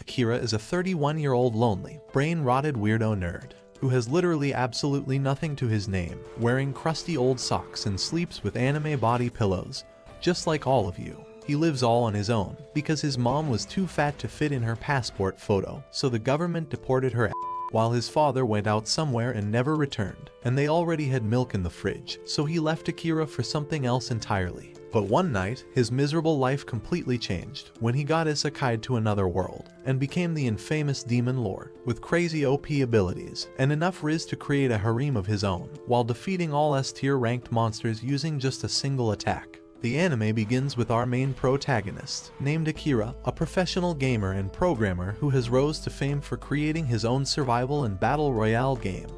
Akira is a 31-year-old lonely, brain-rotted weirdo nerd who has literally absolutely nothing to his name, wearing crusty old socks and sleeps with anime body pillows, just like all of you. He lives all on his own because his mom was too fat to fit in her passport photo, so the government deported her while his father went out somewhere and never returned, and they already had milk in the fridge, so he left Akira for something else entirely. But one night, his miserable life completely changed when he got isekai'd to another world and became the infamous Demon Lord with crazy OP abilities and enough Riz to create a harem of his own while defeating all S-tier ranked monsters using just a single attack. The anime begins with our main protagonist, named Akira, a professional gamer and programmer who has rose to fame for creating his own survival and battle royale game,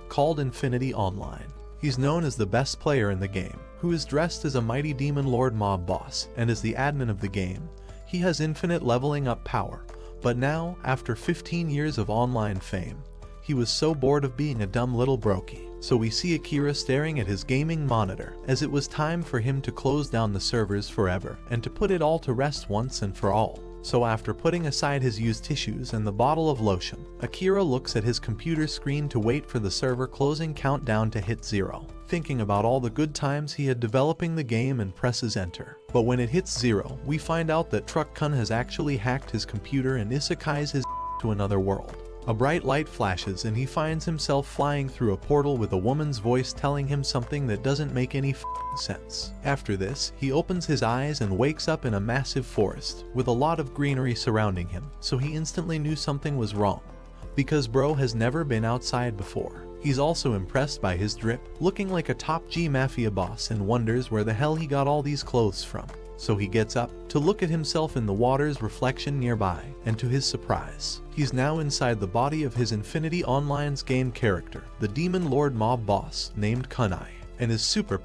called Infinity Online. He's known as the best player in the game, who is dressed as a mighty demon lord mob boss, and as the admin of the game, he has infinite leveling up power. But now, after 15 years of online fame, he was so bored of being a dumb little brokey. So we see Akira staring at his gaming monitor, as it was time for him to close down the servers forever and to put it all to rest once and for all. So after putting aside his used tissues and the bottle of lotion, Akira looks at his computer screen to wait for the server closing countdown to hit 0, thinking about all the good times he had developing the game and presses enter. But when it hits 0, we find out that Truck-kun has actually hacked his computer and isekais his to another world. A bright light flashes and he finds himself flying through a portal with a woman's voice telling him something that doesn't make any sense. After this, he opens his eyes and wakes up in a massive forest with a lot of greenery surrounding him, so he instantly knew something was wrong, because bro has never been outside before. He's also impressed by his drip, looking like a top G mafia boss, and wonders where the hell he got all these clothes from. So he gets up to look at himself in the water's reflection nearby, and to his surprise, he's now inside the body of his Infinity Online's game character, the Demon Lord mob boss named Kunai, and is super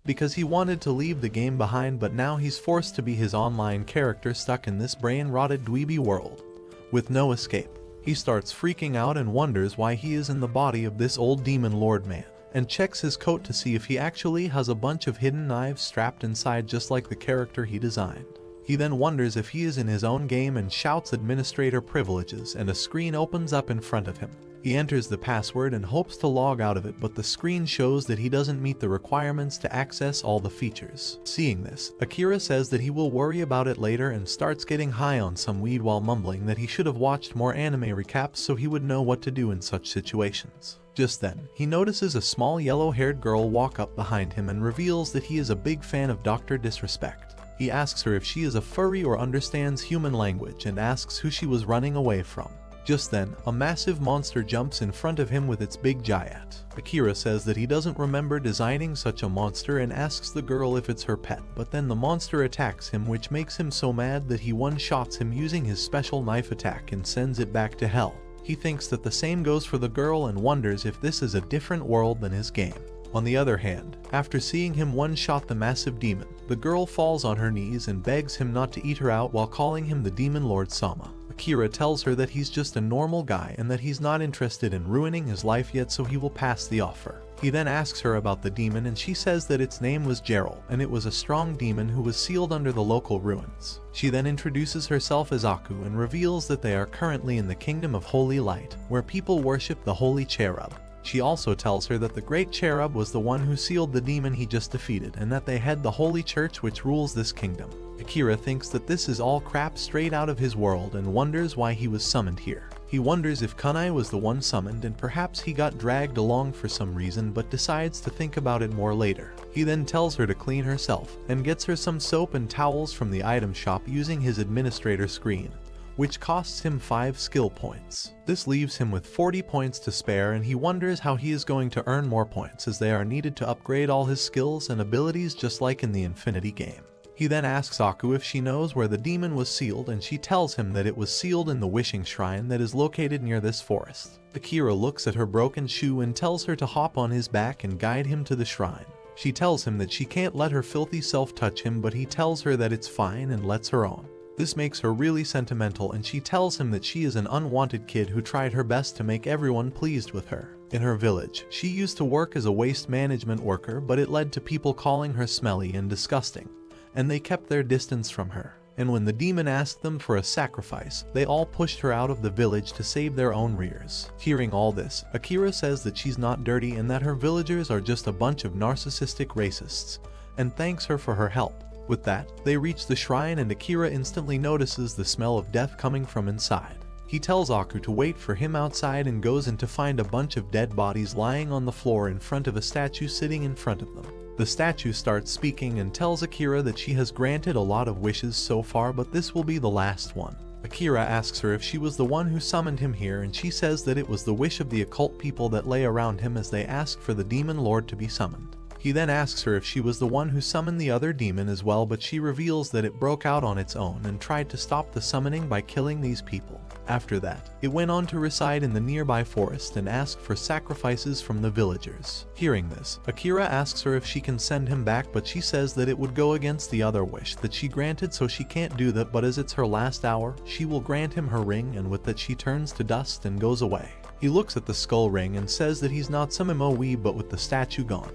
because he wanted to leave the game behind, but now he's forced to be his online character stuck in this brain-rotted dweeby world with no escape. He starts freaking out and wonders why he is in the body of this old Demon Lord man, and checks his coat to see if he actually has a bunch of hidden knives strapped inside just like the character he designed. He then wonders if he is in his own game and shouts administrator privileges, and a screen opens up in front of him. He enters the password and hopes to log out of it, but the screen shows that he doesn't meet the requirements to access all the features. Seeing this, Akira says that he will worry about it later and starts getting high on some weed while mumbling that he should have watched more anime recaps so he would know what to do in such situations. Just then, he notices a small yellow-haired girl walk up behind him and reveals that he is a big fan of Dr. Disrespect. He asks her if she is a furry or understands human language and asks who she was running away from. Just then, a massive monster jumps in front of him with its big giant. Akira says that he doesn't remember designing such a monster and asks the girl if it's her pet, but then the monster attacks him, which makes him so mad that he one-shots him using his special knife attack and sends it back to hell. He thinks that the same goes for the girl and wonders if this is a different world than his game. On the other hand, after seeing him one-shot the massive demon, the girl falls on her knees and begs him not to eat her out while calling him the Demon Lord Sama. Akira tells her that he's just a normal guy and that he's not interested in ruining his life yet, so he will pass the offer. He then asks her about the demon and she says that its name was Gerald and it was a strong demon who was sealed under the local ruins. She then introduces herself as Aku and reveals that they are currently in the Kingdom of Holy Light, where people worship the Holy Cherub. She also tells her that the Great Cherub was the one who sealed the demon he just defeated and that they head the Holy Church which rules this kingdom. Akira thinks that this is all crap straight out of his world and wonders why he was summoned here. He wonders if Kunai was the one summoned and perhaps he got dragged along for some reason, but decides to think about it more later. He then tells her to clean herself and gets her some soap and towels from the item shop using his administrator screen, which costs him 5 skill points. This leaves him with 40 points to spare, and he wonders how he is going to earn more points as they are needed to upgrade all his skills and abilities just like in the Infinity game. He then asks Aku if she knows where the demon was sealed, and she tells him that it was sealed in the wishing shrine that is located near this forest. Akira looks at her broken shoe and tells her to hop on his back and guide him to the shrine. She tells him that she can't let her filthy self touch him, but he tells her that it's fine and lets her on. This makes her really sentimental, and she tells him that she is an unwanted kid who tried her best to make everyone pleased with her. In her village, she used to work as a waste management worker, but it led to people calling her smelly and disgusting, and they kept their distance from her. and when the demon asked them for a sacrifice, they all pushed her out of the village to save their own rears. Hearing all this, Akira says that she's not dirty and that her villagers are just a bunch of narcissistic racists, and thanks her for her help. With that, they reach the shrine and Akira instantly notices the smell of death coming from inside. He tells Aku to wait for him outside and goes in to find a bunch of dead bodies lying on the floor in front of a statue sitting in front of them. The statue starts speaking and tells Akira that she has granted a lot of wishes so far, but this will be the last one. Akira asks her if she was the one who summoned him here, and she says that it was the wish of the occult people that lay around him as they asked for the demon lord to be summoned. He then asks her if she was the one who summoned the other demon as well, but she reveals that it broke out on its own and tried to stop the summoning by killing these people. After that, it went on to reside in the nearby forest and asked for sacrifices from the villagers. Hearing this, Akira asks her if she can send him back, but she says that it would go against the other wish that she granted, so she can't do that, but as it's her last hour, she will grant him her ring, and with that she turns to dust and goes away. He looks at the skull ring and says that he's not some memo, but with the statue gone,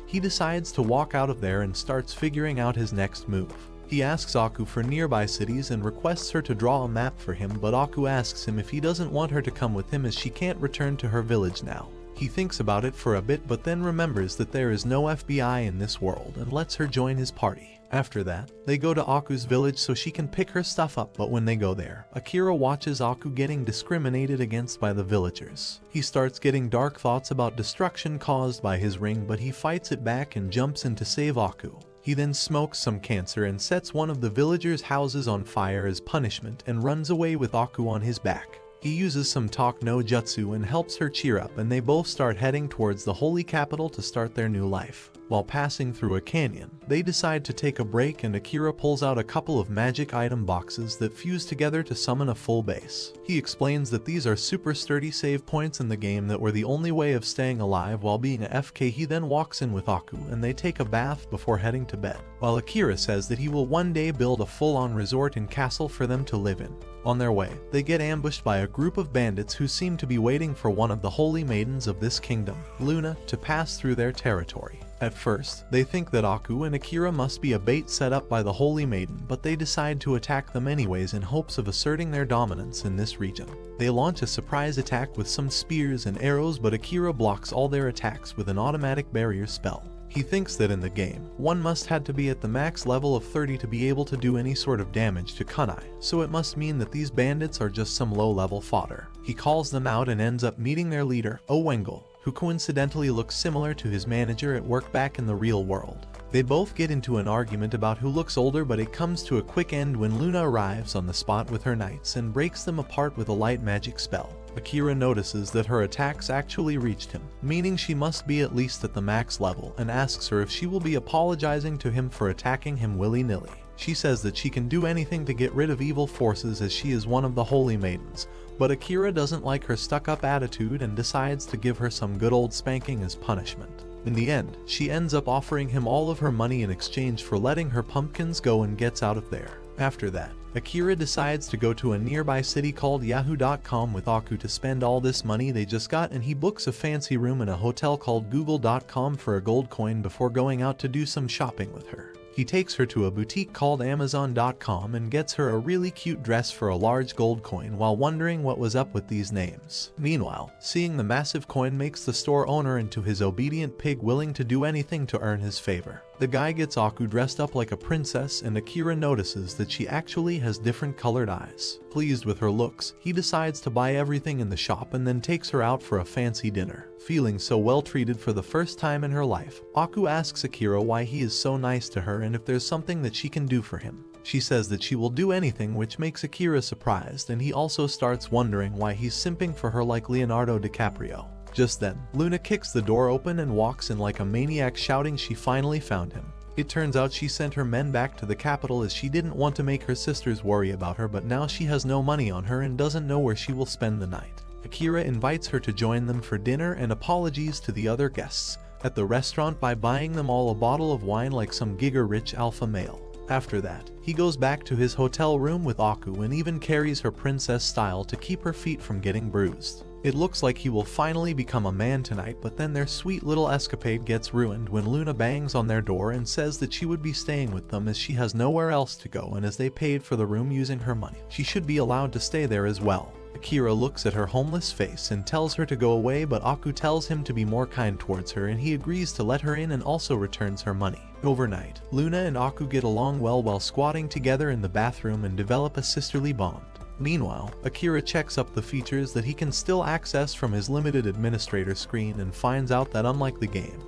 he decides to walk out of there and starts figuring out his next move. He asks Aku for nearby cities and requests her to draw a map for him, but Aku asks him if he doesn't want her to come with him as she can't return to her village now. He thinks about it for a bit but then remembers that there is no FBI in this world and lets her join his party. After that, they go to Aku's village so she can pick her stuff up, but when they go there, Akira watches Aku getting discriminated against by the villagers. He starts getting dark thoughts about destruction caused by his ring, but he fights it back and jumps in to save Aku. He then smokes some cancer and sets one of the villagers' houses on fire as punishment and runs away with Aku on his back. He uses some talk no jutsu and helps her cheer up, and they both start heading towards the holy capital to start their new life. While passing through a canyon, they decide to take a break and Akira pulls out a couple of magic item boxes that fuse together to summon a full base. He explains that these are super sturdy save points in the game that were the only way of staying alive while being a FK. He then walks in with Aku and they take a bath before heading to bed, while Akira says that he will one day build a full-on resort and castle for them to live in. On their way, they get ambushed by a group of bandits who seem to be waiting for one of the holy maidens of this kingdom, Luna, to pass through their territory. At first, they think that Aku and Akira must be a bait set up by the Holy Maiden, but they decide to attack them anyways in hopes of asserting their dominance in this region. They launch a surprise attack with some spears and arrows, but Akira blocks all their attacks with an automatic barrier spell. He thinks that in the game, one must had to be at the max level of 30 to be able to do any sort of damage to kunai, so it must mean that these bandits are just some low-level fodder. He calls them out and ends up meeting their leader, Owengel, who coincidentally looks similar to his manager at work back in the real world. They both get into an argument about who looks older, but it comes to a quick end when Luna arrives on the spot with her knights and breaks them apart with a light magic spell. Akira notices that her attacks actually reached him, meaning she must be at least at the max level, and asks her if she will be apologizing to him for attacking him willy-nilly. She says that she can do anything to get rid of evil forces as she is one of the holy maidens, but Akira doesn't like her stuck-up attitude and decides to give her some good old spanking as punishment. In the end, she ends up offering him all of her money in exchange for letting her pumpkins go and gets out of there. After that, Akira decides to go to a nearby city called Yahoo.com with Aku to spend all this money they just got, and he books a fancy room in a hotel called Google.com for a gold coin before going out to do some shopping with her. He takes her to a boutique called Amazon.com and gets her a really cute dress for a large gold coin while wondering what was up with these names. Meanwhile, seeing the massive coin makes the store owner into his obedient pig willing to do anything to earn his favor. The guy gets Aku dressed up like a princess and Akira notices that she actually has different colored eyes. Pleased with her looks, he decides to buy everything in the shop and then takes her out for a fancy dinner. Feeling so well treated for the first time in her life, Aku asks Akira why he is so nice to her and if there's something that she can do for him. She says that she will do anything, which makes Akira surprised, and he also starts wondering why he's simping for her like Leonardo DiCaprio. Just then, Luna kicks the door open and walks in like a maniac shouting she finally found him. It turns out she sent her men back to the capital as she didn't want to make her sisters worry about her, but now she has no money on her and doesn't know where she will spend the night. Akira invites her to join them for dinner and apologies to the other guests at the restaurant by buying them all a bottle of wine like some giga-rich alpha male. After that, he goes back to his hotel room with Aku and even carries her princess style to keep her feet from getting bruised. It looks like he will finally become a man tonight, but then their sweet little escapade gets ruined when Luna bangs on their door and says that she would be staying with them as she has nowhere else to go, and as they paid for the room using her money, she should be allowed to stay there as well. Akira looks at her homeless face and tells her to go away, but Aku tells him to be more kind towards her, and he agrees to let her in and also returns her money. Overnight, Luna and Aku get along well while squatting together in the bathroom and develop a sisterly bond. Meanwhile, Akira checks up the features that he can still access from his limited administrator screen and finds out that unlike the game,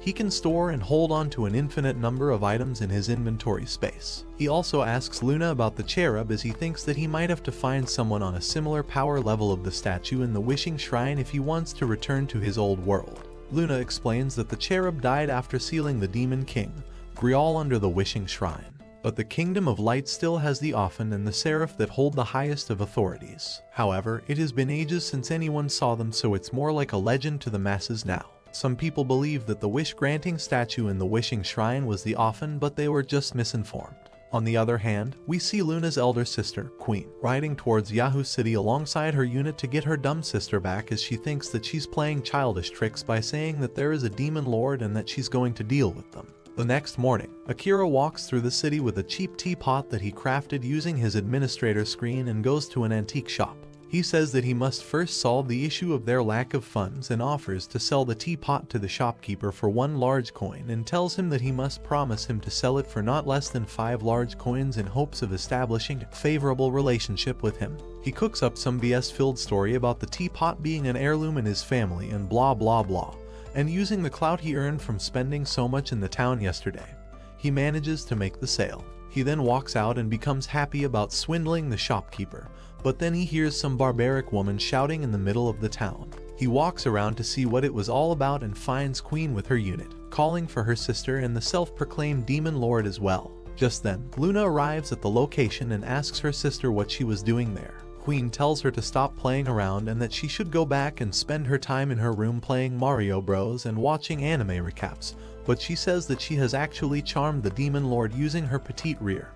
he can store and hold on to an infinite number of items in his inventory space. He also asks Luna about the cherub as he thinks that he might have to find someone on a similar power level of the statue in the Wishing Shrine if he wants to return to his old world. Luna explains that the cherub died after sealing the Demon King, Grial, under the Wishing Shrine. But the Kingdom of Light still has the Ophan and the Seraph that hold the highest of authorities. However, it has been ages since anyone saw them, so it's more like a legend to the masses now. Some people believe that the wish-granting statue in the Wishing Shrine was the Ophan, but they were just misinformed. On the other hand, we see Luna's elder sister, Queen, riding towards Yahoo City alongside her unit to get her dumb sister back, as she thinks that she's playing childish tricks by saying that there is a demon lord and that she's going to deal with them. The next morning, Akira walks through the city with a cheap teapot that he crafted using his administrator screen and goes to an antique shop. He says that he must first solve the issue of their lack of funds and offers to sell the teapot to the shopkeeper for 1 large coin, and tells him that he must promise him to sell it for not less than 5 large coins in hopes of establishing a favorable relationship with him. He cooks up some BS-filled story about the teapot being an heirloom in his family and blah blah blah. And using the clout he earned from spending so much in the town yesterday, he manages to make the sale. He then walks out and becomes happy about swindling the shopkeeper, but then he hears some barbaric woman shouting in the middle of the town. He walks around to see what it was all about and finds Queen with her unit, calling for her sister and the self-proclaimed demon lord as well. Just then, Luna arrives at the location and asks her sister what she was doing there. Queen tells her to stop playing around and that she should go back and spend her time in her room playing Mario Bros and watching anime recaps, but she says that she has actually charmed the demon lord using her petite rear,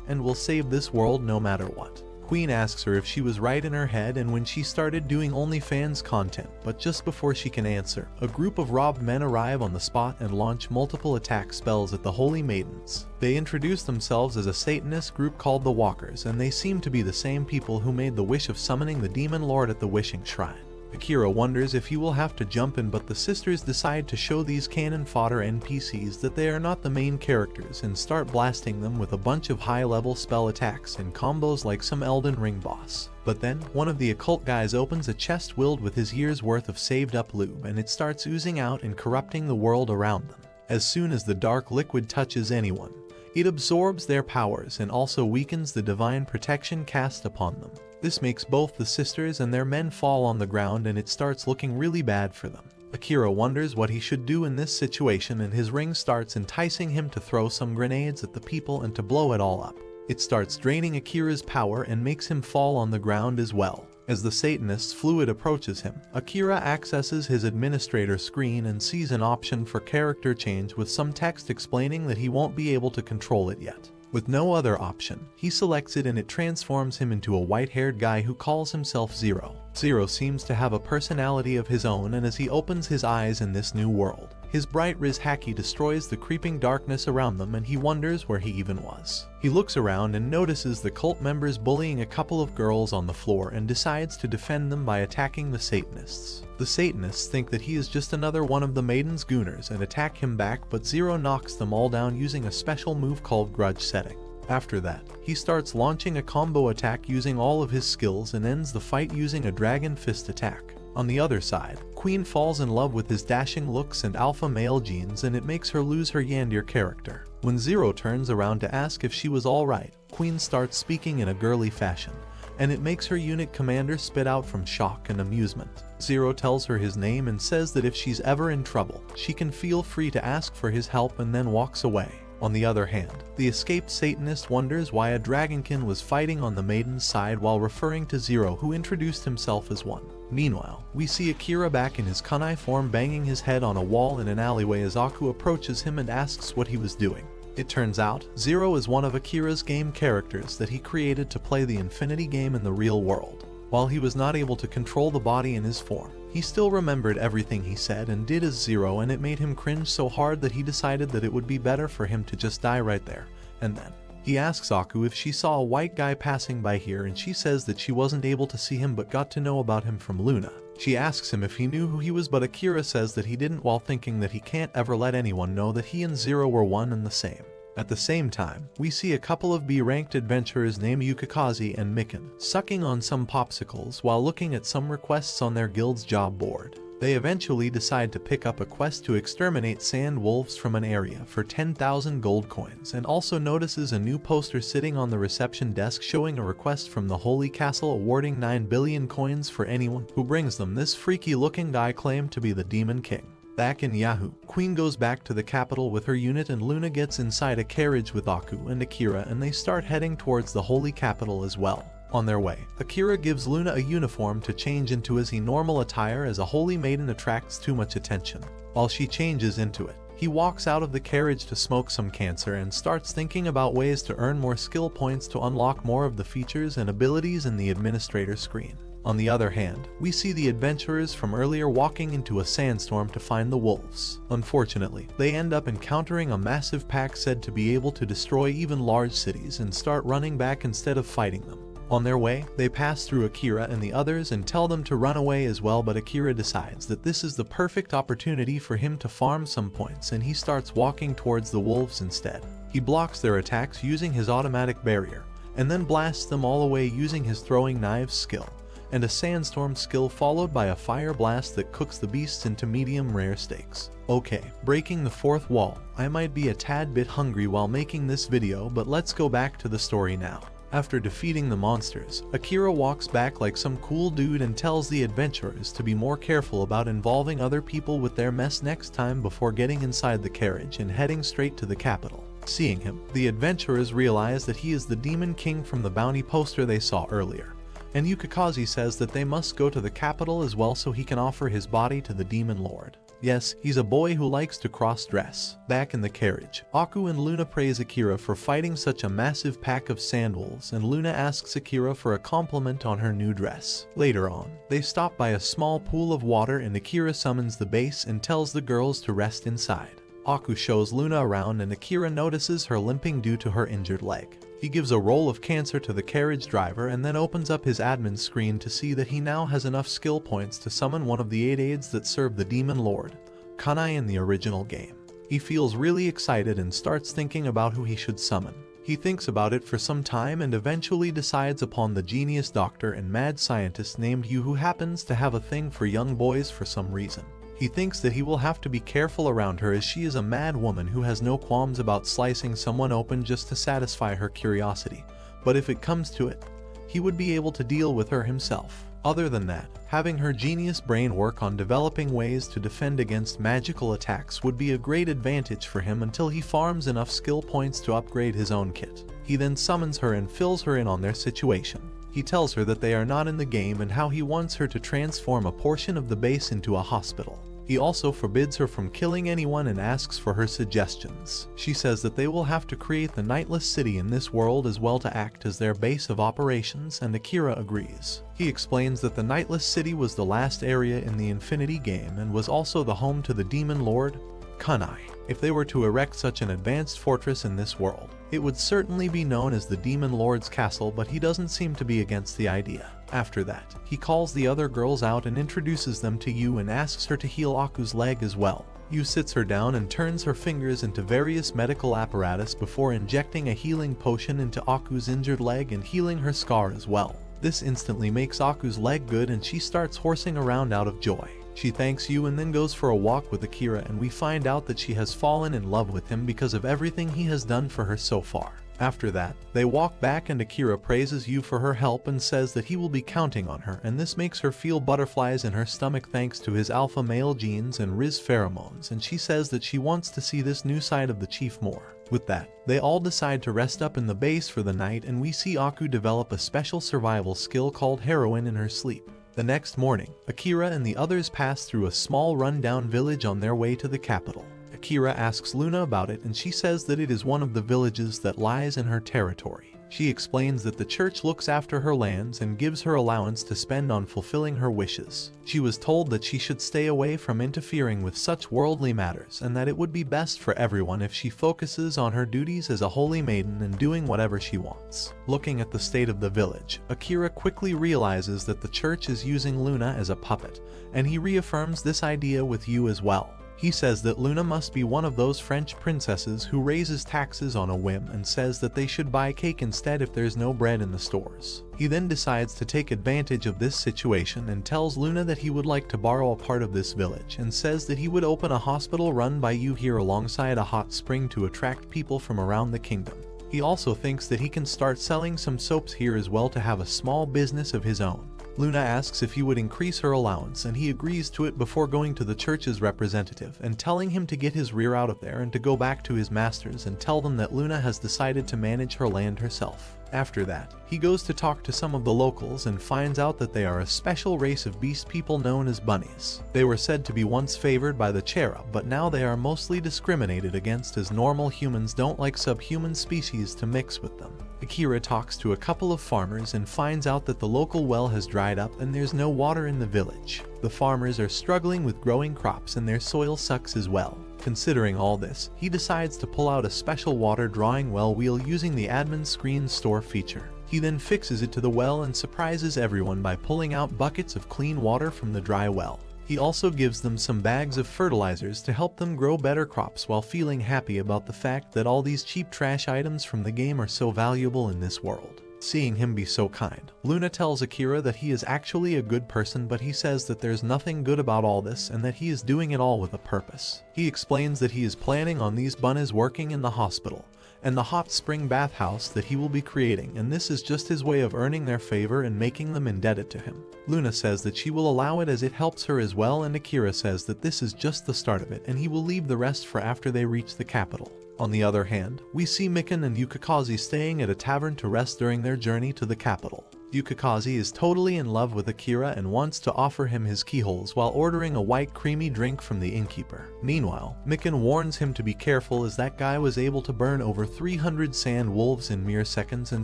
and will save this world no matter what. Queen asks her if she was right in her head and when she started doing OnlyFans content, but just before she can answer, a group of robbed men arrive on the spot and launch multiple attack spells at the Holy Maidens. They introduce themselves as a Satanist group called the Walkers, and they seem to be the same people who made the wish of summoning the Demon Lord at the Wishing Shrine. Akira wonders if he will have to jump in, but the sisters decide to show these cannon fodder NPCs that they are not the main characters and start blasting them with a bunch of high-level spell attacks and combos like some Elden Ring boss. But then, one of the occult guys opens a chest filled with his year's worth of saved-up lube, and it starts oozing out and corrupting the world around them. As soon as the dark liquid touches anyone, it absorbs their powers and also weakens the divine protection cast upon them. This makes both the sisters and their men fall on the ground, and it starts looking really bad for them. Akira wonders what he should do in this situation, and his ring starts enticing him to throw some grenades at the people and to blow it all up. It starts draining Akira's power and makes him fall on the ground as well. As the Satanist's fluid approaches him, Akira accesses his administrator screen and sees an option for character change with some text explaining that he won't be able to control it yet. With no other option, he selects it and it transforms him into a white-haired guy who calls himself Zero. Zero seems to have a personality of his own, and as he opens his eyes in this new world, his bright Riz Haki destroys the creeping darkness around them, and he wonders where he even was. He looks around and notices the cult members bullying a couple of girls on the floor and decides to defend them by attacking the Satanists. The Satanists think that he is just another one of the Maiden's gooners and attack him back, but Zero knocks them all down using a special move called Grudge Setting. After that, he starts launching a combo attack using all of his skills and ends the fight using a Dragon Fist attack. On the other side, Queen falls in love with his dashing looks and alpha male genes, and it makes her lose her Yandir character. When Zero turns around to ask if she was alright, Queen starts speaking in a girly fashion, and it makes her unit commander spit out from shock and amusement. Zero tells her his name and says that if she's ever in trouble, she can feel free to ask for his help, and then walks away. On the other hand, the escaped Satanist wonders why a Dragonkin was fighting on the Maiden's side while referring to Zero, who introduced himself as one. Meanwhile, we see Akira back in his kunai form banging his head on a wall in an alleyway as Aku approaches him and asks what he was doing. It turns out, Zero is one of Akira's game characters that he created to play the Infinity game in the real world. While he was not able to control the body in his form, he still remembered everything he said and did as Zero, and it made him cringe so hard that he decided that it would be better for him to just die right there and then. He asks Aku if she saw a white guy passing by here, and she says that she wasn't able to see him but got to know about him from Luna. She asks him if he knew who he was, but Akira says that he didn't, while thinking that he can't ever let anyone know that he and Zero were one and the same. At the same time, we see a couple of B-ranked adventurers named Yukikaze and Mikan sucking on some popsicles while looking at some requests on their guild's job board. They eventually decide to pick up a quest to exterminate sand wolves from an area for 10,000 gold coins, and also notices a new poster sitting on the reception desk showing a request from the Holy Castle awarding 9 billion coins for anyone who brings them this freaky looking guy claimed to be the Demon King. Back in Yahoo, Queen goes back to the capital with her unit, and Luna gets inside a carriage with Aku and Akira, and they start heading towards the Holy Capital as well. On their way, Akira gives Luna a uniform to change into as normal attire, as a holy maiden attracts too much attention. While she changes into it, he walks out of the carriage to smoke some cancer and starts thinking about ways to earn more skill points to unlock more of the features and abilities in the administrator screen. On the other hand, we see the adventurers from earlier walking into a sandstorm to find the wolves. Unfortunately, they end up encountering a massive pack said to be able to destroy even large cities and start running back instead of fighting them. On their way, they pass through Akira and the others and tell them to run away as well, but Akira decides that this is the perfect opportunity for him to farm some points, and he starts walking towards the wolves instead. He blocks their attacks using his automatic barrier, and then blasts them all away using his throwing knives skill, and a sandstorm skill followed by a fire blast that cooks the beasts into medium rare steaks. Okay, breaking the fourth wall, I might be a tad bit hungry while making this video, but let's go back to the story now. After defeating the monsters, Akira walks back like some cool dude and tells the adventurers to be more careful about involving other people with their mess next time before getting inside the carriage and heading straight to the capital. Seeing him, the adventurers realize that he is the Demon King from the bounty poster they saw earlier, and Yukikaze says that they must go to the capital as well so he can offer his body to the Demon Lord. Yes, he's a boy who likes to cross-dress. Back in the carriage, Aku and Luna praise Akira for fighting such a massive pack of sandwolves, and Luna asks Akira for a compliment on her new dress. Later on, they stop by a small pool of water, and Akira summons the base and tells the girls to rest inside. Aku shows Luna around, and Akira notices her limping due to her injured leg. He gives a roll of cancer to the carriage driver and then opens up his admin screen to see that he now has enough skill points to summon one of the 8 aides that serve the Demon Lord, Kanai, in the original game. He feels really excited and starts thinking about who he should summon. He thinks about it for some time and eventually decides upon the genius doctor and mad scientist named Yu, who happens to have a thing for young boys for some reason. He thinks that he will have to be careful around her, as she is a mad woman who has no qualms about slicing someone open just to satisfy her curiosity, but if it comes to it, he would be able to deal with her himself. Other than that, having her genius brain work on developing ways to defend against magical attacks would be a great advantage for him until he farms enough skill points to upgrade his own kit. He then summons her and fills her in on their situation. He tells her that they are not in the game and how he wants her to transform a portion of the base into a hospital. He also forbids her from killing anyone and asks for her suggestions. She says that they will have to create the Nightless City in this world as well to act as their base of operations, and Akira agrees. He explains that the Nightless City was the last area in the Infinity game and was also the home to the Demon Lord, Kanai. If they were to erect such an advanced fortress in this world, it would certainly be known as the Demon Lord's Castle, but he doesn't seem to be against the idea. After that, he calls the other girls out and introduces them to Yu and asks her to heal Aku's leg as well. Yu sits her down and turns her fingers into various medical apparatus before injecting a healing potion into Aku's injured leg and healing her scar as well. This instantly makes Aku's leg good and she starts horsing around out of joy. She thanks Yu and then goes for a walk with Akira, and we find out that she has fallen in love with him because of everything he has done for her so far. After that, they walk back and Akira praises Yu for her help and says that he will be counting on her, and this makes her feel butterflies in her stomach thanks to his alpha male genes and Riz pheromones, and she says that she wants to see this new side of the chief more. With that, they all decide to rest up in the base for the night, and we see Aku develop a special survival skill called heroin in her sleep. The next morning, Akira and the others pass through a small rundown village on their way to the capital. Akira asks Luna about it and she says that it is one of the villages that lies in her territory. She explains that the church looks after her lands and gives her allowance to spend on fulfilling her wishes. She was told that she should stay away from interfering with such worldly matters and that it would be best for everyone if she focuses on her duties as a holy maiden and doing whatever she wants. Looking at the state of the village, Akira quickly realizes that the church is using Luna as a puppet, and he reaffirms this idea with you as well. He says that Luna must be one of those French princesses who raises taxes on a whim and says that they should buy cake instead if there's no bread in the stores. He then decides to take advantage of this situation and tells Luna that he would like to borrow a part of this village and says that he would open a hospital run by you here alongside a hot spring to attract people from around the kingdom. He also thinks that he can start selling some soaps here as well to have a small business of his own. Luna asks if he would increase her allowance and he agrees to it before going to the church's representative and telling him to get his rear out of there and to go back to his masters and tell them that Luna has decided to manage her land herself. After that, he goes to talk to some of the locals and finds out that they are a special race of beast people known as bunnies. They were said to be once favored by the cherub, but now they are mostly discriminated against as normal humans don't like subhuman species to mix with them. Akira talks to a couple of farmers and finds out that the local well has dried up and there's no water in the village. The farmers are struggling with growing crops and their soil sucks as well. Considering all this, he decides to pull out a special water drawing well wheel using the admin screen store feature. He then fixes it to the well and surprises everyone by pulling out buckets of clean water from the dry well. He also gives them some bags of fertilizers to help them grow better crops while feeling happy about the fact that all these cheap trash items from the game are so valuable in this world. Seeing him be so kind, Luna tells Akira that he is actually a good person, but he says that there's nothing good about all this and that he is doing it all with a purpose. He explains that he is planning on these bunnies working in the hospital and the hot spring bathhouse that he will be creating, and this is just his way of earning their favor and making them indebted to him. Luna says that she will allow it as it helps her as well, and Akira says that this is just the start of it and he will leave the rest for after they reach the capital. On the other hand, we see Mikan and Yukikaze staying at a tavern to rest during their journey to the capital. Yukikaze is totally in love with Akira and wants to offer him his keyholes while ordering a white creamy drink from the innkeeper. Meanwhile, Mikan warns him to be careful as that guy was able to burn over 300 sand wolves in mere seconds and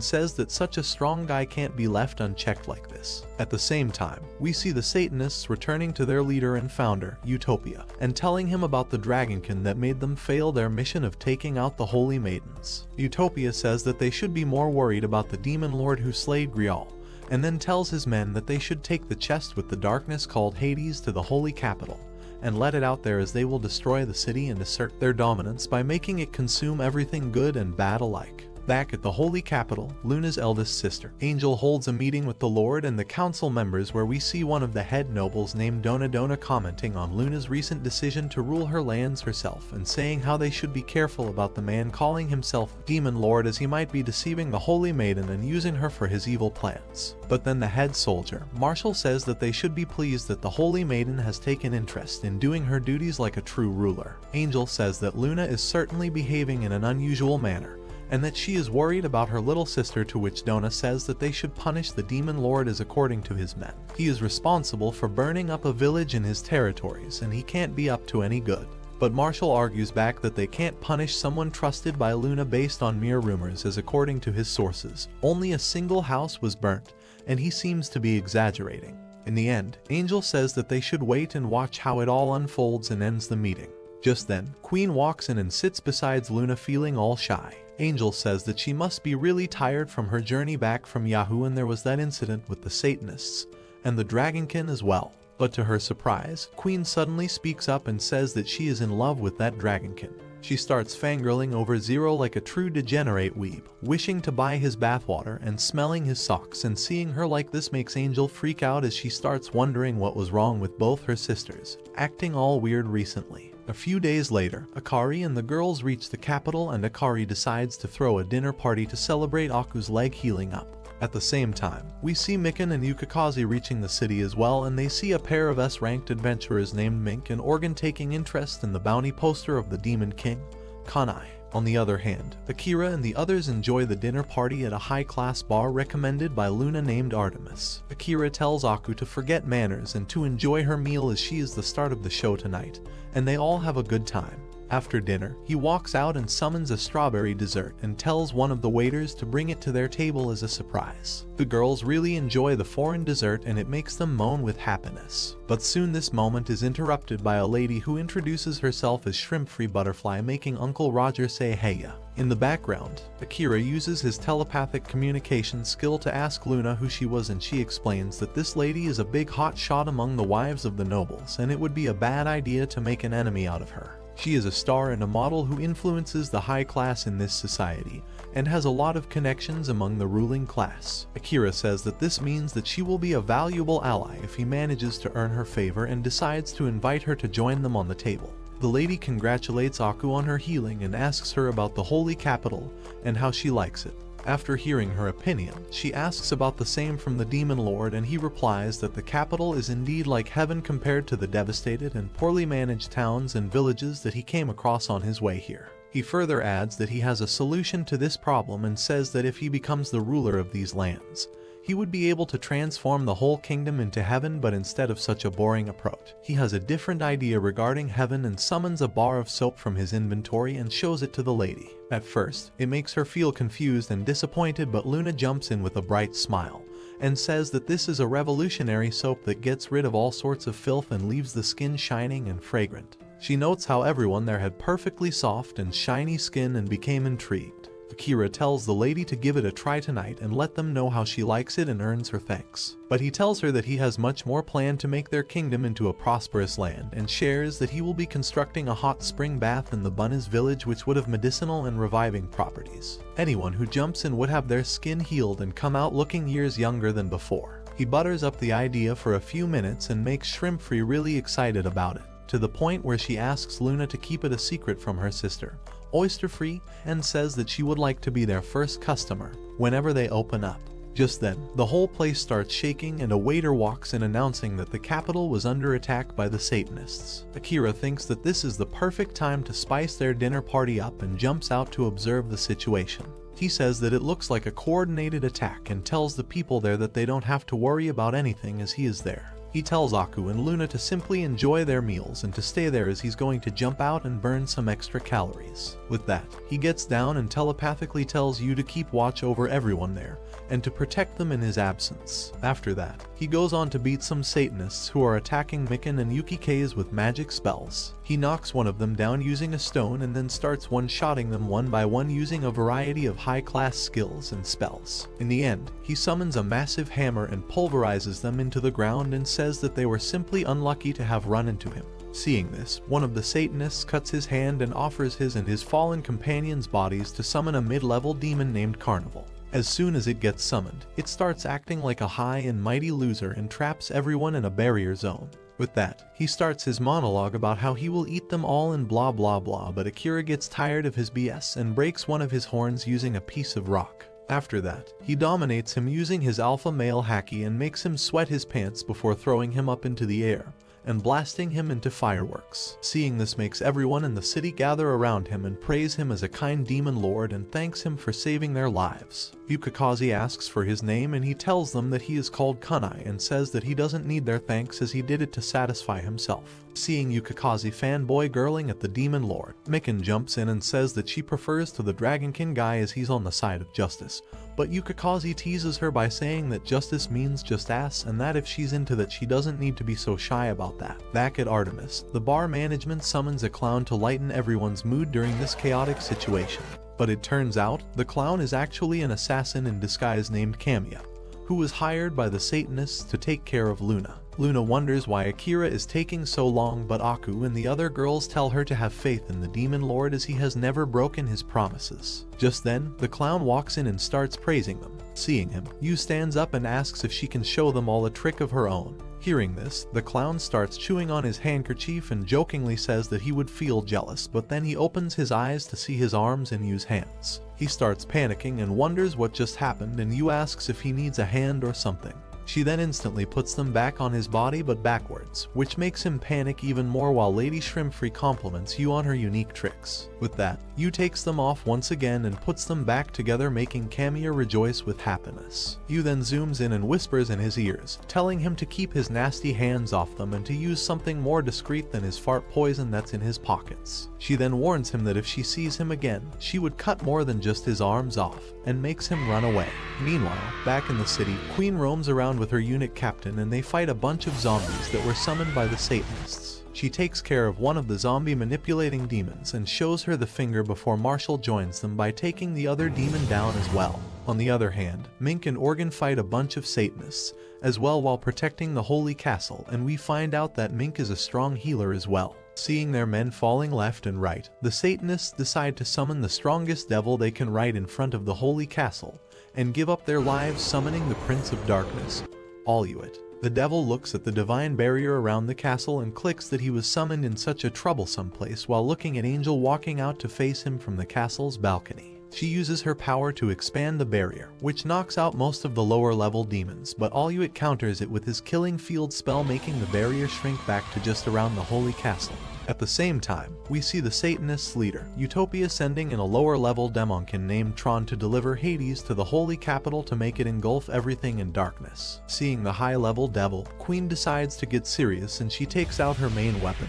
says that such a strong guy can't be left unchecked like this. At the same time, we see the Satanists returning to their leader and founder, Utopia, and telling him about the dragonkin that made them fail their mission of taking out the holy maidens. Utopia says that they should be more worried about the demon lord who slayed Grial, and then tells his men that they should take the chest with the darkness called Hades to the holy capital and let it out there as they will destroy the city and assert their dominance by making it consume everything good and bad alike. Back at the holy capital, Luna's eldest sister, Angel, holds a meeting with the Lord and the council members where we see one of the head nobles named Dona commenting on Luna's recent decision to rule her lands herself and saying how they should be careful about the man calling himself Demon Lord as he might be deceiving the holy maiden and using her for his evil plans. But then the head soldier, Marshall, says that they should be pleased that the holy maiden has taken interest in doing her duties like a true ruler. Angel says that Luna is certainly behaving in an unusual manner, and that she is worried about her little sister, to which Dona says that they should punish the demon lord as according to his men. He is responsible for burning up a village in his territories and he can't be up to any good. But Marshall argues back that they can't punish someone trusted by Luna based on mere rumors, as according to his sources, only a single house was burnt, and he seems to be exaggerating. In the end, Angel says that they should wait and watch how it all unfolds and ends the meeting. Just then, Queen walks in and sits beside Luna feeling all shy. Angel says that she must be really tired from her journey back from Yahoo, and there was that incident with the Satanists and the dragonkin as well. But to her surprise, Queen suddenly speaks up and says that she is in love with that dragonkin. She starts fangirling over Zero like a true degenerate weeb, wishing to buy his bathwater and smelling his socks, and seeing her like this makes Angel freak out as she starts wondering what was wrong with both her sisters, acting all weird recently. A few days later, Akari and the girls reach the capital and Akari decides to throw a dinner party to celebrate Aku's leg healing up. At the same time, we see Mikan and Yukikaze reaching the city as well, and they see a pair of S-ranked adventurers named Mink and Organ taking interest in the bounty poster of the Demon King, Kanai. On the other hand, Akira and the others enjoy the dinner party at a high-class bar recommended by Luna named Artemis. Akira tells Aku to forget manners and to enjoy her meal as she is the start of the show tonight, and they all have a good time. After dinner, he walks out and summons a strawberry dessert and tells one of the waiters to bring it to their table as a surprise. The girls really enjoy the foreign dessert and it makes them moan with happiness. But soon this moment is interrupted by a lady who introduces herself as Shrimp-Free Butterfly, making Uncle Roger say heya. In the background, Akira uses his telepathic communication skill to ask Luna who she was, and she explains that this lady is a big hot shot among the wives of the nobles and it would be a bad idea to make an enemy out of her. She is a star and a model who influences the high class in this society and has a lot of connections among the ruling class. Akira says that this means that she will be a valuable ally if he manages to earn her favor and decides to invite her to join them on the table. The lady congratulates Aku on her healing and asks her about the holy capital and how she likes it. After hearing her opinion, she asks about the same from the Demon Lord, and he replies that the capital is indeed like heaven compared to the devastated and poorly managed towns and villages that he came across on his way here. He further adds that he has a solution to this problem and says that if he becomes the ruler of these lands, he would be able to transform the whole kingdom into heaven, but instead of such a boring approach, he has a different idea regarding heaven and summons a bar of soap from his inventory and shows it to the lady. At first, it makes her feel confused and disappointed, but Luna jumps in with a bright smile and says that this is a revolutionary soap that gets rid of all sorts of filth and leaves the skin shining and fragrant. She notes how everyone there had perfectly soft and shiny skin and became intrigued. Akira tells the lady to give it a try tonight and let them know how she likes it and earns her thanks. But he tells her that he has much more planned to make their kingdom into a prosperous land, and shares that he will be constructing a hot spring bath in the Bunnies village which would have medicinal and reviving properties. Anyone who jumps in would have their skin healed and come out looking years younger than before. He butters up the idea for a few minutes and makes Shrimp-Free really excited about it, to the point where she asks Luna to keep it a secret from her sister, Oyster-Free, and says that she would like to be their first customer whenever they open up. Just then, the whole place starts shaking and a waiter walks in announcing that the capital was under attack by the Satanists. Akira thinks that this is the perfect time to spice their dinner party up and jumps out to observe the situation. He says that it looks like a coordinated attack and tells the people there that they don't have to worry about anything as he is there. He tells Aku and Luna to simply enjoy their meals and to stay there as he's going to jump out and burn some extra calories. With that, he gets down and telepathically tells you to keep watch over everyone there and to protect them in his absence. After that, he goes on to beat some Satanists who are attacking Mikan and Yuki-K's with magic spells. He knocks one of them down using a stone and then starts one-shotting them one by one using a variety of high-class skills and spells. In the end, he summons a massive hammer and pulverizes them into the ground and says that they were simply unlucky to have run into him. Seeing this, one of the Satanists cuts his hand and offers his and his fallen companions' bodies to summon a mid-level demon named Carnival. As soon as it gets summoned, it starts acting like a high and mighty loser and traps everyone in a barrier zone. With that, he starts his monologue about how he will eat them all and blah blah blah, but Akira gets tired of his BS and breaks one of his horns using a piece of rock. After that, he dominates him using his alpha male haki and makes him sweat his pants before throwing him up into the air and blasting him into fireworks. Seeing this makes everyone in the city gather around him and praise him as a kind demon lord and thanks him for saving their lives. Yukikaze asks for his name and he tells them that he is called Kunai and says that he doesn't need their thanks as he did it to satisfy himself. Seeing Yukikaze fanboy girling at the demon lord, Mikan jumps in and says that she prefers to the Dragonkin guy as he's on the side of justice, but Yukikaze teases her by saying that justice means just ass and that if she's into that she doesn't need to be so shy about that. Back at Artemis, the bar management summons a clown to lighten everyone's mood during this chaotic situation. But it turns out, the clown is actually an assassin in disguise named Kamiya, who was hired by the Satanists to take care of Luna. Luna wonders why Akira is taking so long, but Aku and the other girls tell her to have faith in the demon lord as he has never broken his promises. Just then, the clown walks in and starts praising them. Seeing him, Yu stands up and asks if she can show them all a trick of her own. Hearing this, the clown starts chewing on his handkerchief and jokingly says that he would feel jealous, but then he opens his eyes to see his arms and Yu's hands. He starts panicking and wonders what just happened, and Yu asks if he needs a hand or something. She then instantly puts them back on his body but backwards, which makes him panic even more while Lady Shrimpfree compliments Yu on her unique tricks. With that, Yu takes them off once again and puts them back together, making Kamiya rejoice with happiness. Yu then zooms in and whispers in his ears, telling him to keep his nasty hands off them and to use something more discreet than his fart poison that's in his pockets. She then warns him that if she sees him again, she would cut more than just his arms off, and makes him run away. Meanwhile, back in the city, Queen roams around with her unit captain and they fight a bunch of zombies that were summoned by the Satanists. She takes care of one of the zombie manipulating demons and shows her the finger before Marshall joins them by taking the other demon down as well. On the other hand, Mink and Organ fight a bunch of Satanists as well while protecting the Holy Castle, and we find out that Mink is a strong healer as well. Seeing their men falling left and right, the Satanists decide to summon the strongest devil they can right in front of the Holy Castle and give up their lives, summoning the Prince of Darkness, Oluit. The devil looks at the divine barrier around the castle and clicks that he was summoned in such a troublesome place while looking at Angel walking out to face him from the castle's balcony. She uses her power to expand the barrier, which knocks out most of the lower level demons, but Oluit counters it with his killing field spell, making the barrier shrink back to just around the Holy Castle. At the same time, we see the Satanists' leader, Utopia, sending in a lower level demonkin named Tron to deliver Hades to the Holy Capital to make it engulf everything in darkness. Seeing the high level devil, Queen decides to get serious and she takes out her main weapon,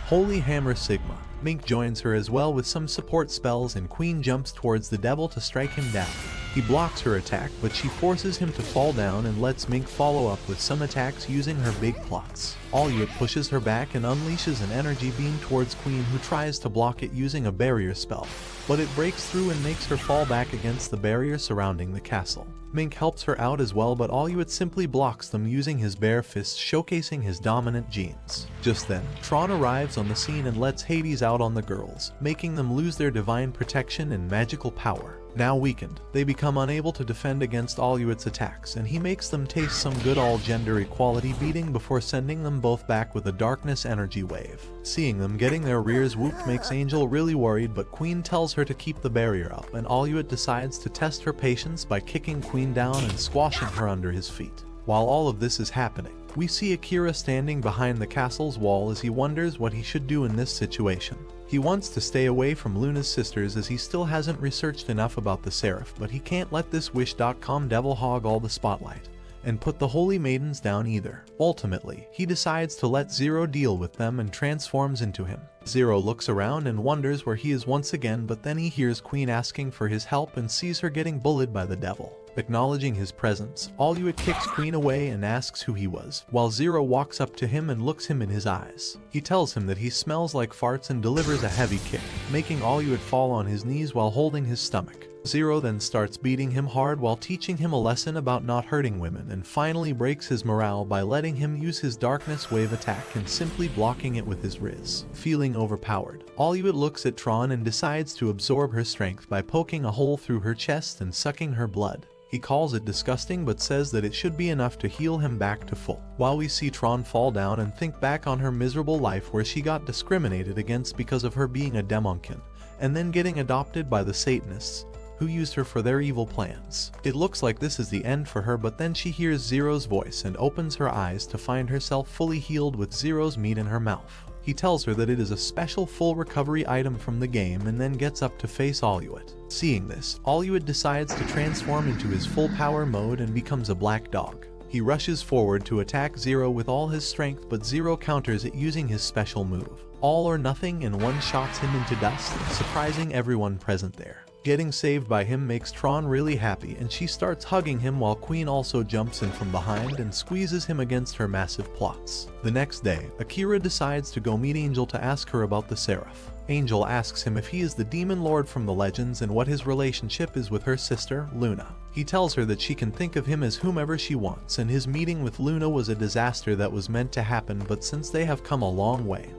Holy Hammer Sigma. Mink joins her as well with some support spells and Queen jumps towards the devil to strike him down. He blocks her attack, but she forces him to fall down and lets Mink follow up with some attacks using her big plots. Oluit pushes her back and unleashes an energy beam towards Queen, who tries to block it using a barrier spell, but it breaks through and makes her fall back against the barrier surrounding the castle. Mink helps her out as well, but Oluit simply blocks them using his bare fists, showcasing his dominant genes. Just then, Tron arrives on the scene and lets Hades out on the girls, making them lose their divine protection and magical power. Now weakened, they become unable to defend against Oluit's attacks, and he makes them taste some good all-gender equality beating before sending them both back with a darkness energy wave. Seeing them getting their rears whooped makes Angel really worried, but Queen tells her to keep the barrier up, and Oluit decides to test her patience by kicking Queen down and squashing her under his feet. While all of this is happening, we see Akira standing behind the castle's wall as he wonders what he should do in this situation. He wants to stay away from Luna's sisters as he still hasn't researched enough about the Seraph, but he can't let this Wish.com devil hog all the spotlight and put the Holy Maidens down either. Ultimately, he decides to let Zero deal with them and transforms into him. Zero looks around and wonders where he is once again, but then he hears Queen asking for his help and sees her getting bullied by the devil. Acknowledging his presence, Oluit kicks Queen away and asks who he was, while Zero walks up to him and looks him in his eyes. He tells him that he smells like farts and delivers a heavy kick, making Oluit fall on his knees while holding his stomach. Zero then starts beating him hard while teaching him a lesson about not hurting women, and finally breaks his morale by letting him use his darkness wave attack and simply blocking it with his Riz. Feeling overpowered, Oluit looks at Tron and decides to absorb her strength by poking a hole through her chest and sucking her blood. He calls it disgusting but says that it should be enough to heal him back to full. While we see Tron fall down and think back on her miserable life where she got discriminated against because of her being a demonkin, and then getting adopted by the Satanists, who used her for their evil plans. It looks like this is the end for her, but then she hears Zero's voice and opens her eyes to find herself fully healed with Zero's meat in her mouth. He tells her that it is a special full recovery item from the game and then gets up to face Oluit. Seeing this, Oluit decides to transform into his full power mode and becomes a black dog. He rushes forward to attack Zero with all his strength, but Zero counters it using his special move, All or Nothing, and one-shots him into dust, surprising everyone present there. Getting saved by him makes Tron really happy, and she starts hugging him while Queen also jumps in from behind and squeezes him against her massive plots. The next day, Akira decides to go meet Angel to ask her about the Seraph. Angel asks him if he is the demon lord from the legends and what his relationship is with her sister, Luna. He tells her that she can think of him as whomever she wants, and his meeting with Luna was a disaster that was meant to happen, but since they have come a long way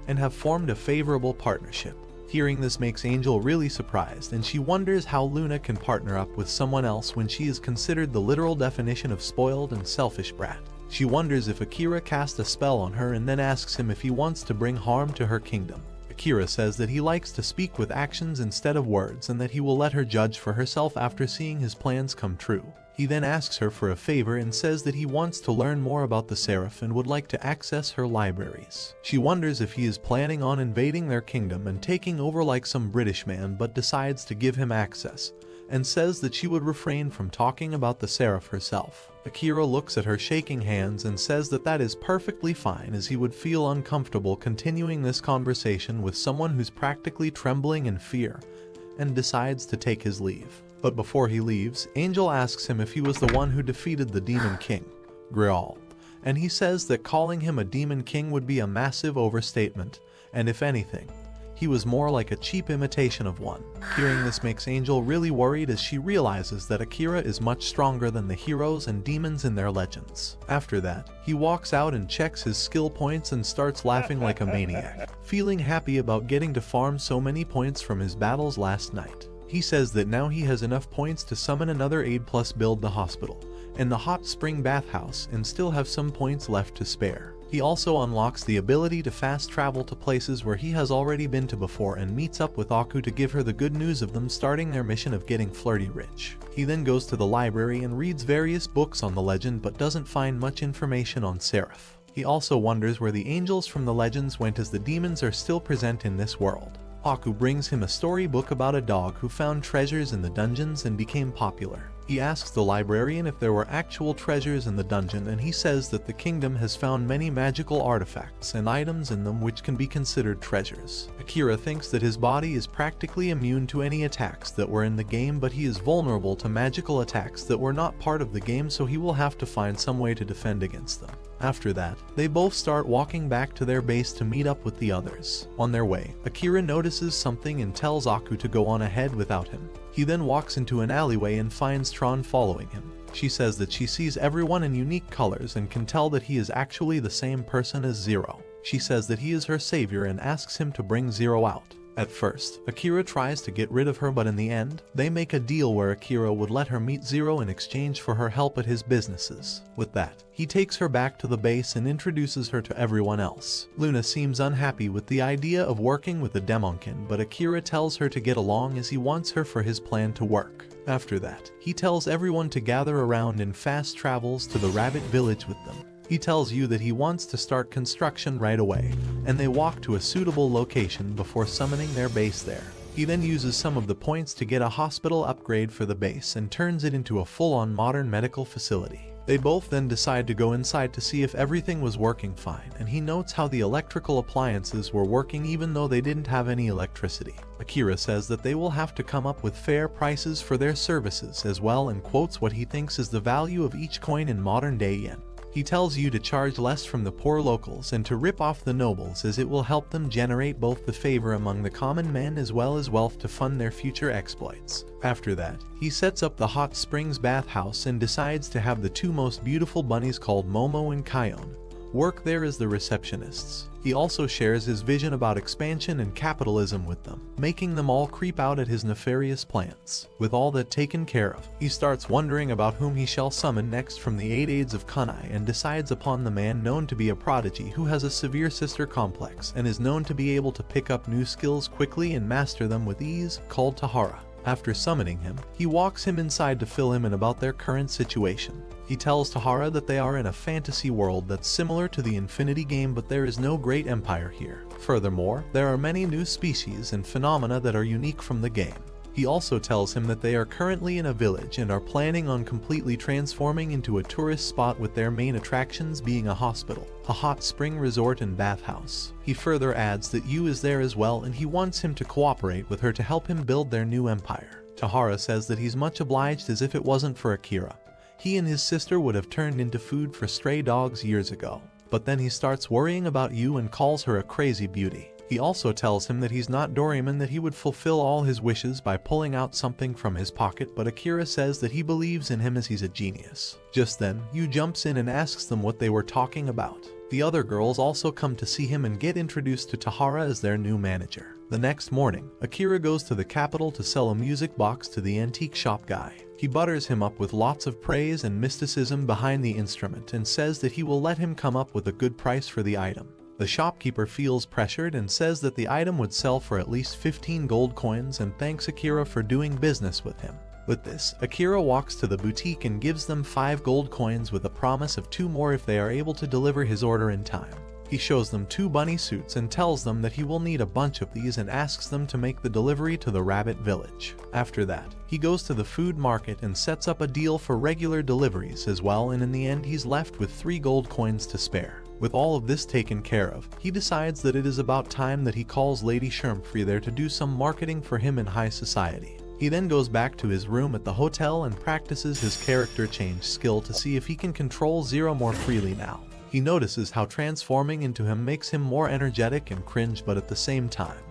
and have formed a favorable partnership. Hearing this makes Angel really surprised, and she wonders how Luna can partner up with someone else when she is considered the literal definition of spoiled and selfish brat. She wonders if Akira cast a spell on her and then asks him if he wants to bring harm to her kingdom. Akira says that he likes to speak with actions instead of words and that he will let her judge for herself after seeing his plans come true. He then asks her for a favor and says that he wants to learn more about the Seraph and would like to access her libraries. She wonders if he is planning on invading their kingdom and taking over like some British man, but decides to give him access, and says that she would refrain from talking about the Seraph herself. Akira looks at her shaking hands and says that that is perfectly fine, as he would feel uncomfortable continuing this conversation with someone who's practically trembling in fear, and decides to take his leave. But before he leaves, Angel asks him if he was the one who defeated the Demon King, Grial, and he says that calling him a Demon King would be a massive overstatement, and if anything, he was more like a cheap imitation of one. Hearing this makes Angel really worried, as she realizes that Akira is much stronger than the heroes and demons in their legends. After that, he walks out and checks his skill points and starts laughing like a maniac, feeling happy about getting to farm so many points from his battles last night. He says that now he has enough points to summon another aid plus build the hospital and the hot spring bathhouse and still have some points left to spare. He also unlocks the ability to fast travel to places where he has already been to before and meets up with Aku to give her the good news of them starting their mission of getting flirty rich. He then goes to the library and reads various books on the legend but doesn't find much information on Seraph. He also wonders where the angels from the legends went, as the demons are still present in this world. Aku brings him a storybook about a dog who found treasures in the dungeons and became popular. He asks the librarian if there were actual treasures in the dungeon, and he says that the kingdom has found many magical artifacts and items in them which can be considered treasures. Akira thinks that his body is practically immune to any attacks that were in the game, but he is vulnerable to magical attacks that were not part of the game, so he will have to find some way to defend against them. After that, they both start walking back to their base to meet up with the others. On their way, Akira notices something and tells Aku to go on ahead without him. He then walks into an alleyway and finds Tron following him. She says that she sees everyone in unique colors and can tell that he is actually the same person as Zero. She says that he is her savior and asks him to bring Zero out. At first, Akira tries to get rid of her, but in the end, they make a deal where Akira would let her meet Zero in exchange for her help at his businesses. With that, he takes her back to the base and introduces her to everyone else. Luna seems unhappy with the idea of working with the Demonkin, but Akira tells her to get along as he wants her for his plan to work. After that, he tells everyone to gather around and fast travels to the rabbit village with them. He tells you that he wants to start construction right away, and they walk to a suitable location before summoning their base there. He then uses some of the points to get a hospital upgrade for the base and turns it into a full-on modern medical facility. They both then decide to go inside to see if everything was working fine, and he notes how the electrical appliances were working even though they didn't have any electricity. Akira says that they will have to come up with fair prices for their services as well, and quotes what he thinks is the value of each coin in modern-day yen. He tells you to charge less from the poor locals and to rip off the nobles, as it will help them generate both the favor among the common men as well as wealth to fund their future exploits. After that, he sets up the hot springs bathhouse and decides to have the two most beautiful bunnies called Momo and Kion work there as the receptionists. He also shares his vision about expansion and capitalism with them, making them all creep out at his nefarious plans. With all that taken care of, he starts wondering about whom he shall summon next from the 8 aides of Kunai, and decides upon the man known to be a prodigy who has a severe sister complex and is known to be able to pick up new skills quickly and master them with ease, called Tahara. After summoning him, he walks him inside to fill him in about their current situation. He tells Tahara that they are in a fantasy world that's similar to the Infinity game, but there is no great empire here. Furthermore, there are many new species and phenomena that are unique from the game. He also tells him that they are currently in a village and are planning on completely transforming into a tourist spot, with their main attractions being a hospital, a hot spring resort and bathhouse. He further adds that Yu is there as well, and he wants him to cooperate with her to help him build their new empire. Tahara says that he's much obliged, as if it wasn't for Akira, he and his sister would have turned into food for stray dogs years ago. But then he starts worrying about Yu and calls her a crazy beauty. He also tells him that he's not Doraemon, that he would fulfill all his wishes by pulling out something from his pocket, but Akira says that he believes in him as he's a genius. Just then, Yu jumps in and asks them what they were talking about. The other girls also come to see him and get introduced to Tahara as their new manager. The next morning, Akira goes to the capital to sell a music box to the antique shop guy. He butters him up with lots of praise and mysticism behind the instrument and says that he will let him come up with a good price for the item. The shopkeeper feels pressured and says that the item would sell for at least 15 gold coins and thanks Akira for doing business with him. With this, Akira walks to the boutique and gives them 5 gold coins with a promise of 2 more if they are able to deliver his order in time. He shows them 2 bunny suits and tells them that he will need a bunch of these and asks them to make the delivery to the rabbit village. After that, he goes to the food market and sets up a deal for regular deliveries as well, and in the end he's left with 3 gold coins to spare. With all of this taken care of, he decides that it is about time that he calls Lady Shermfree there to do some marketing for him in high society. He then goes back to his room at the hotel and practices his character change skill to see if he can control Zero more freely now. He notices how transforming into him makes him more energetic and cringe, but at the same time,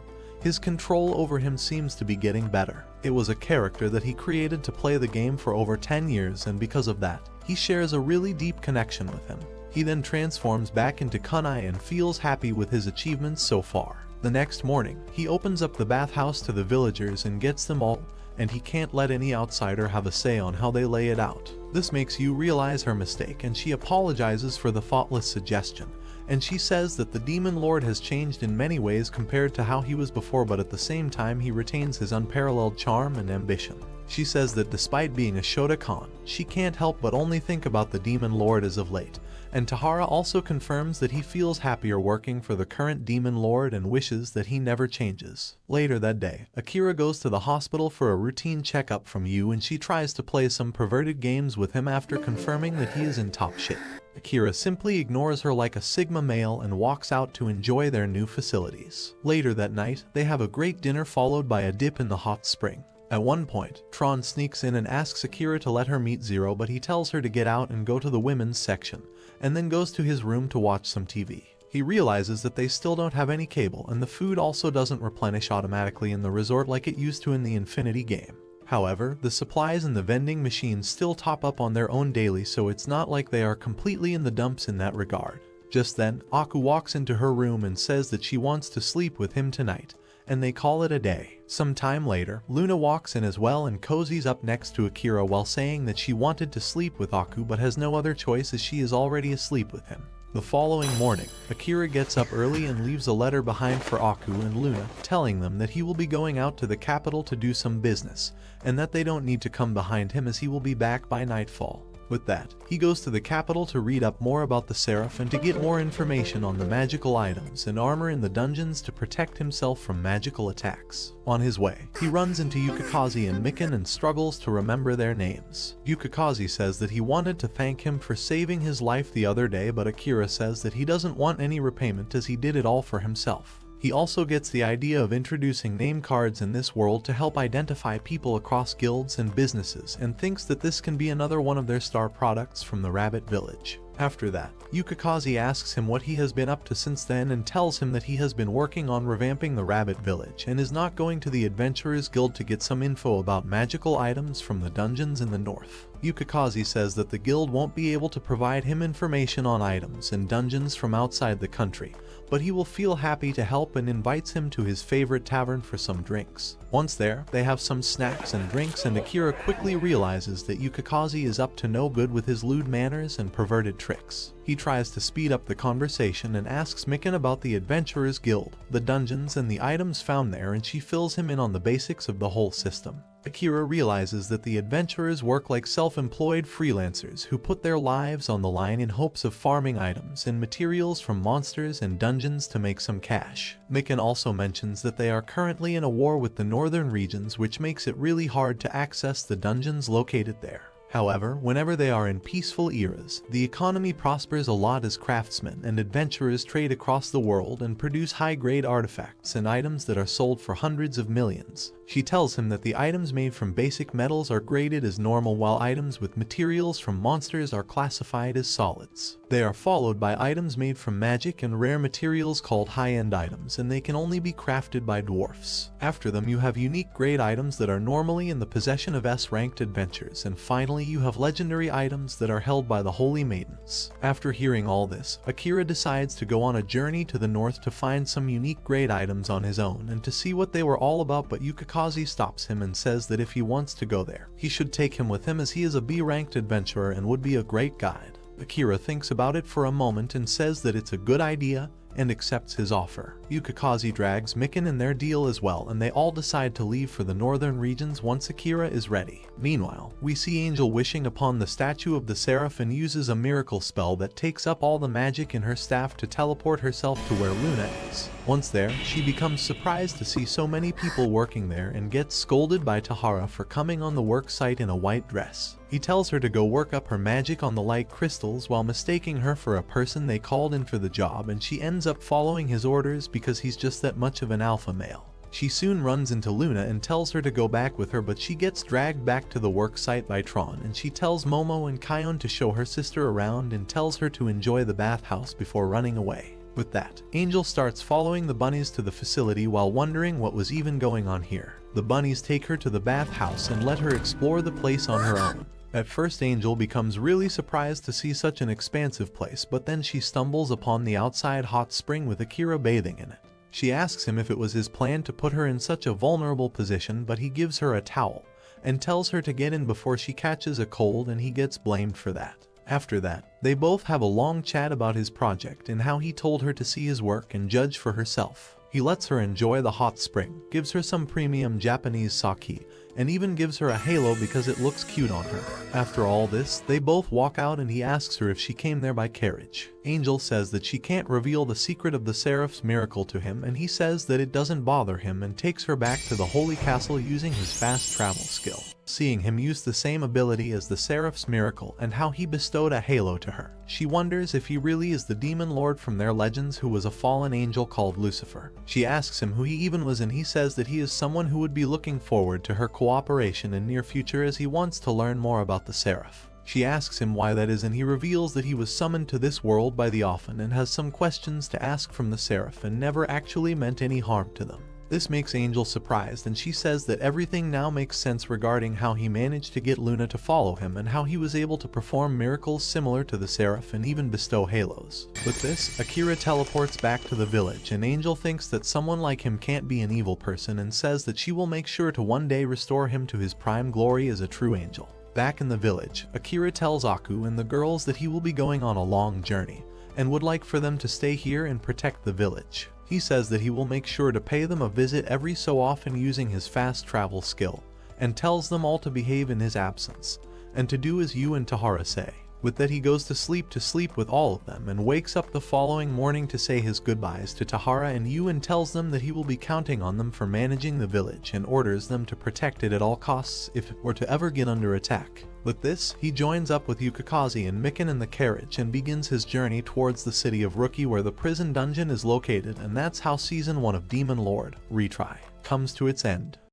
his control over him seems to be getting better. It was a character that he created to play the game for over 10 years, and because of that, he shares a really deep connection with him. He then transforms back into Kunai and feels happy with his achievements so far. The next morning, he opens up the bathhouse to the villagers and gets them all, and he can't let any outsider have a say on how they lay it out. This makes you realize her mistake, and she apologizes for the thoughtless suggestion, and she says that the Demon Lord has changed in many ways compared to how he was before, but at the same time he retains his unparalleled charm and ambition. She says that despite being a Shotokan, she can't help but only think about the Demon Lord as of late, and Tahara also confirms that he feels happier working for the current Demon Lord and wishes that he never changes. Later that day, Akira goes to the hospital for a routine checkup from Yu, and she tries to play some perverted games with him after confirming that he is in top shape. Akira simply ignores her like a Sigma male and walks out to enjoy their new facilities. Later that night, they have a great dinner followed by a dip in the hot spring. At one point, Tron sneaks in and asks Akira to let her meet Zero, but he tells her to get out and go to the women's section, and then goes to his room to watch some TV. He realizes that they still don't have any cable, and the food also doesn't replenish automatically in the resort like it used to in the Infinity game. However, the supplies and the vending machines still top up on their own daily, so it's not like they are completely in the dumps in that regard. Just then, Aku walks into her room and says that she wants to sleep with him tonight, and they call it a day. Some time later, Luna walks in as well and cozies up next to Akira while saying that she wanted to sleep with Aku but has no other choice as she is already asleep with him. The following morning, Akira gets up early and leaves a letter behind for Aku and Luna, telling them that he will be going out to the capital to do some business, and that they don't need to come behind him as he will be back by nightfall. With that, he goes to the capital to read up more about the Seraph and to get more information on the magical items and armor in the dungeons to protect himself from magical attacks. On his way, he runs into Yukikaze and Mikan and struggles to remember their names. Yukikaze says that he wanted to thank him for saving his life the other day, but Akira says that he doesn't want any repayment as he did it all for himself. He also gets the idea of introducing name cards in this world to help identify people across guilds and businesses, and thinks that this can be another one of their star products from the Rabbit Village. After that, Yukikaze asks him what he has been up to since then and tells him that he has been working on revamping the Rabbit Village and is not going to the Adventurers Guild to get some info about magical items from the dungeons in the north. Yukikaze says that the guild won't be able to provide him information on items and dungeons from outside the country, but he will feel happy to help and invites him to his favorite tavern for some drinks. Once there, they have some snacks and drinks, and Akira quickly realizes that Yukikaze is up to no good with his lewd manners and perverted tricks. He tries to speed up the conversation and asks Mikan about the Adventurers Guild, the dungeons and the items found there, and she fills him in on the basics of the whole system. Akira realizes that the adventurers work like self-employed freelancers who put their lives on the line in hopes of farming items and materials from monsters and dungeons to make some cash. Mikan also mentions that they are currently in a war with the northern regions, which makes it really hard to access the dungeons located there. However, whenever they are in peaceful eras, the economy prospers a lot as craftsmen and adventurers trade across the world and produce high-grade artifacts and items that are sold for hundreds of millions. She tells him that the items made from basic metals are graded as normal, while items with materials from monsters are classified as solids. They are followed by items made from magic and rare materials called high-end items, and they can only be crafted by dwarfs. After them, you have unique grade items that are normally in the possession of S-ranked adventurers, and finally you have legendary items that are held by the Holy Maidens. After hearing all this, Akira decides to go on a journey to the north to find some unique grade items on his own and to see what they were all about, but Yukikaze stops him and says that if he wants to go there, he should take him with him as he is a B-ranked adventurer and would be a great guide. Akira thinks about it for a moment and says that it's a good idea, and accepts his offer. Yukikaze drags Mikan in their deal as well, and they all decide to leave for the northern regions once Akira is ready. Meanwhile, we see Angel wishing upon the statue of the Seraph and uses a miracle spell that takes up all the magic in her staff to teleport herself to where Luna is. Once there, she becomes surprised to see so many people working there and gets scolded by Tahara for coming on the work site in a white dress. He tells her to go work up her magic on the light crystals while mistaking her for a person they called in for the job, and she ends up following his orders because he's just that much of an alpha male. She soon runs into Luna and tells her to go back with her, but she gets dragged back to the work site by Tron, and she tells Momo and Kion to show her sister around and tells her to enjoy the bathhouse before running away. With that, Angel starts following the bunnies to the facility while wondering what was even going on here. The bunnies take her to the bathhouse and let her explore the place on her own. At first, Angel becomes really surprised to see such an expansive place, but then she stumbles upon the outside hot spring with Akira bathing in it. She asks him if it was his plan to put her in such a vulnerable position, but he gives her a towel and tells her to get in before she catches a cold, and he gets blamed for that. After that, they both have a long chat about his project and how he told her to see his work and judge for herself. He lets her enjoy the hot spring, gives her some premium Japanese sake, and even gives her a halo because it looks cute on her. After all this, they both walk out and he asks her if she came there by carriage. Angel says that she can't reveal the secret of the Seraph's miracle to him, and he says that it doesn't bother him and takes her back to the Holy Castle using his fast travel skill. Seeing him use the same ability as the Seraph's miracle and how he bestowed a halo to her, she wonders if he really is the demon lord from their legends who was a fallen angel called Lucifer. She asks him who he even was, and he says that he is someone who would be looking forward to her cooperation in near future as he wants to learn more about the Seraph. She asks him why that is, and he reveals that he was summoned to this world by the Ophan and has some questions to ask from the Seraph and never actually meant any harm to them. This makes Angel surprised, and she says that everything now makes sense regarding how he managed to get Luna to follow him and how he was able to perform miracles similar to the Seraph and even bestow halos. With this, Akira teleports back to the village, and Angel thinks that someone like him can't be an evil person and says that she will make sure to one day restore him to his prime glory as a true angel. Back in the village, Akira tells Aku and the girls that he will be going on a long journey and would like for them to stay here and protect the village. He says that he will make sure to pay them a visit every so often using his fast travel skill, and tells them all to behave in his absence, and to do as you and Tahara say. With that, he goes to sleep with all of them and wakes up the following morning to say his goodbyes to Tahara and Yu, and tells them that he will be counting on them for managing the village and orders them to protect it at all costs if it were to ever get under attack. With this, he joins up with Yukikaze and Mikan in the carriage and begins his journey towards the city of Rookie, where the prison dungeon is located, and that's how Season 1 of Demon Lord Retry comes to its end.